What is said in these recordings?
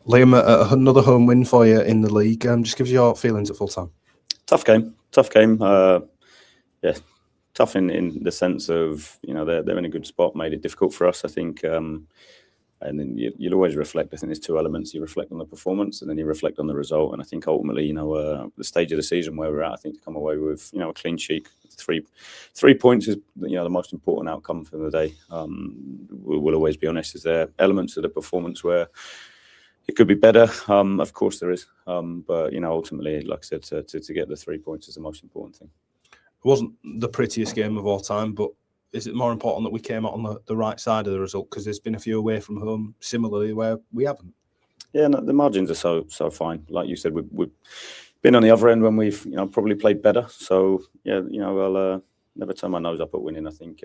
Liam, another home win for you in the league. Just give us your feelings at full time. Tough game. Yeah, tough in the sense of, they're in a good spot, made it difficult for us, I think. And then you'll always reflect. I think there's two elements. You reflect on the performance, and then you reflect on the result. And I think ultimately, the stage of the season where we're at, I think to come away with, a clean sheet, three points is, the most important outcome for the day. We'll always be honest. Is there elements of the performance where it could be better? Of course there is. But ultimately, like I said, to get the 3 points is the most important thing. It wasn't the prettiest game of all time, but is it more important that we came out on the right side of the result? Because there's been a few away from home similarly where we haven't. Yeah, no, the margins are so fine. Like you said, we've been on the other end when we've probably played better. So yeah, I'll never turn my nose up at winning. I think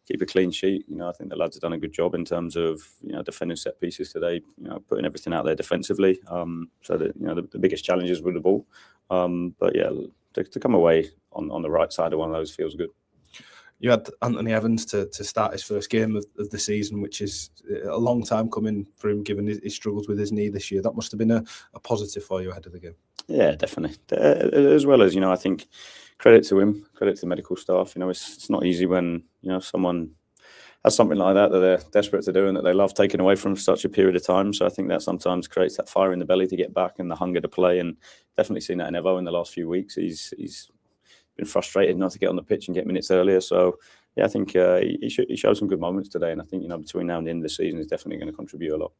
keep a clean sheet. I think the lads have done a good job in terms of defending set pieces today. Putting everything out there defensively. So that the biggest challenge is with the ball. But yeah, to come away on the right side of one of those feels good. You had Anthony Evans to start his first game of the season, which is a long time coming for him, given his struggles with his knee this year. That must have been a positive for you ahead of the game. Yeah, definitely. As well as, I think credit to him, credit to the medical staff. It's not easy when, someone has something like that they're desperate to do and that they love taking away from such a period of time. So I think that sometimes creates that fire in the belly to get back and the hunger to play. And definitely seen that in Evo in the last few weeks. He's been frustrated not to get on the pitch and get minutes earlier. So yeah, I think he showed some good moments today. And I think, between now and the end of the season, is definitely going to contribute a lot.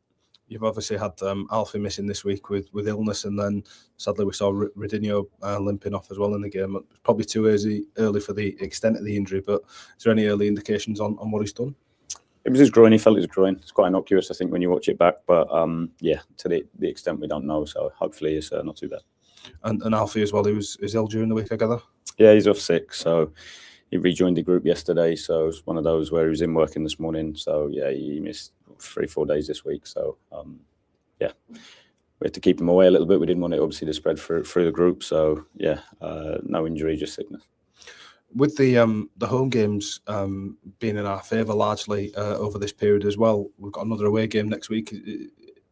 You've obviously had Alfie missing this week with illness, and then sadly we saw Rodinho limping off as well in the game. It's probably too early for the extent of the injury, but is there any early indications on what he's done? It was his groin. He felt his groin. It's quite innocuous, I think, when you watch it back. But yeah, to the extent we don't know. So hopefully it's not too bad. And Alfie as well, he was ill during the week, I gather? Yeah, he's off sick. So he rejoined the group yesterday. So it's one of those where he was in working this morning. So yeah, he missed 3-4 days this week. So yeah, we had to keep him away a little bit. We didn't want it obviously to spread through the group. So yeah, no injury, just sickness. With the home games being in our favour largely over this period as well, we've got another away game next week.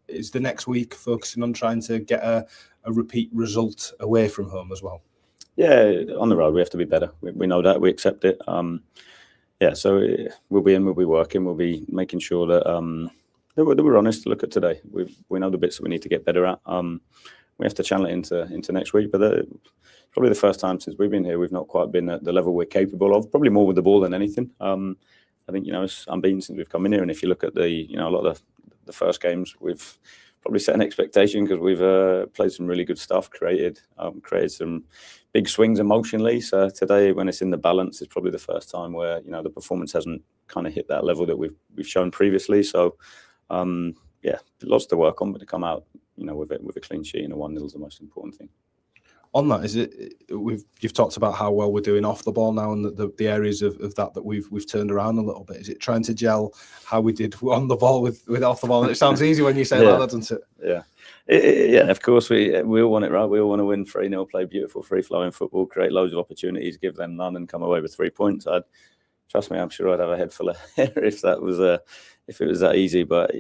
Is the next week focusing on trying to get a repeat result away from home as well? Yeah, on the road we have to be better. We know that, we accept it. Yeah, so we'll be working, we'll be making sure that we're honest to look at today. We know the bits that we need to get better at. We have to channel it into next week, but probably the first time since we've been here, we've not quite been at the level we're capable of. Probably more with the ball than anything. I think it's unbeaten since we've come in here, and if you look at a lot of the first games, we've probably set an expectation because we've played some really good stuff, created some big swings emotionally. So today, when it's in the balance, it's probably the first time where the performance hasn't kind of hit that level that we've shown previously. So yeah, lots to work on, but to come out with a clean sheet and a 1-0 is the most important thing. On that, you've talked about how well we're doing off the ball now, and the areas of that we've turned around a little bit. Is it trying to gel how we did on the ball with off the ball? And it sounds easy when you say that, doesn't it? Yeah. Yeah, of course we all want it right. We all want to win 3-0, play beautiful free-flowing football, create loads of opportunities, give them none, and come away with 3 points. Trust me, I'm sure I'd have a head full of hair if it was that easy. But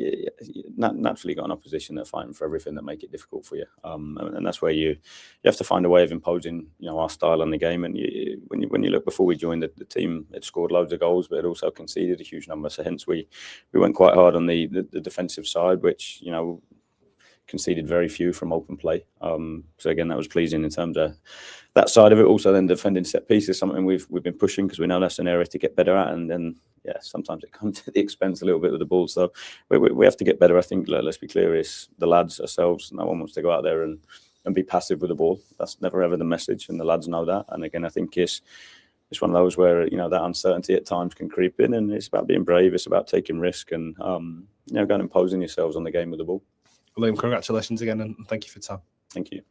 naturally, got an opposition that are fighting for everything that make it difficult for you, and that's where you have to find a way of imposing our style on the game. And when you look, before we joined the team, it scored loads of goals, but it also conceded a huge number. So hence we went quite hard on the defensive side, which conceded very few from open play. So again, that was pleasing in terms of that side of it. Also, then defending set pieces is something we've been pushing because we know that's an area to get better at. And then yeah, sometimes it comes at the expense a little bit with the ball. So we have to get better. I think let's be clear, it's the lads ourselves. No one wants to go out there and be passive with the ball. That's never ever the message, and the lads know that. And again, I think it's one of those where that uncertainty at times can creep in, and it's about being brave. It's about taking risk and going and imposing yourselves on the game with the ball. Liam, congratulations again, and thank you for your time. Thank you.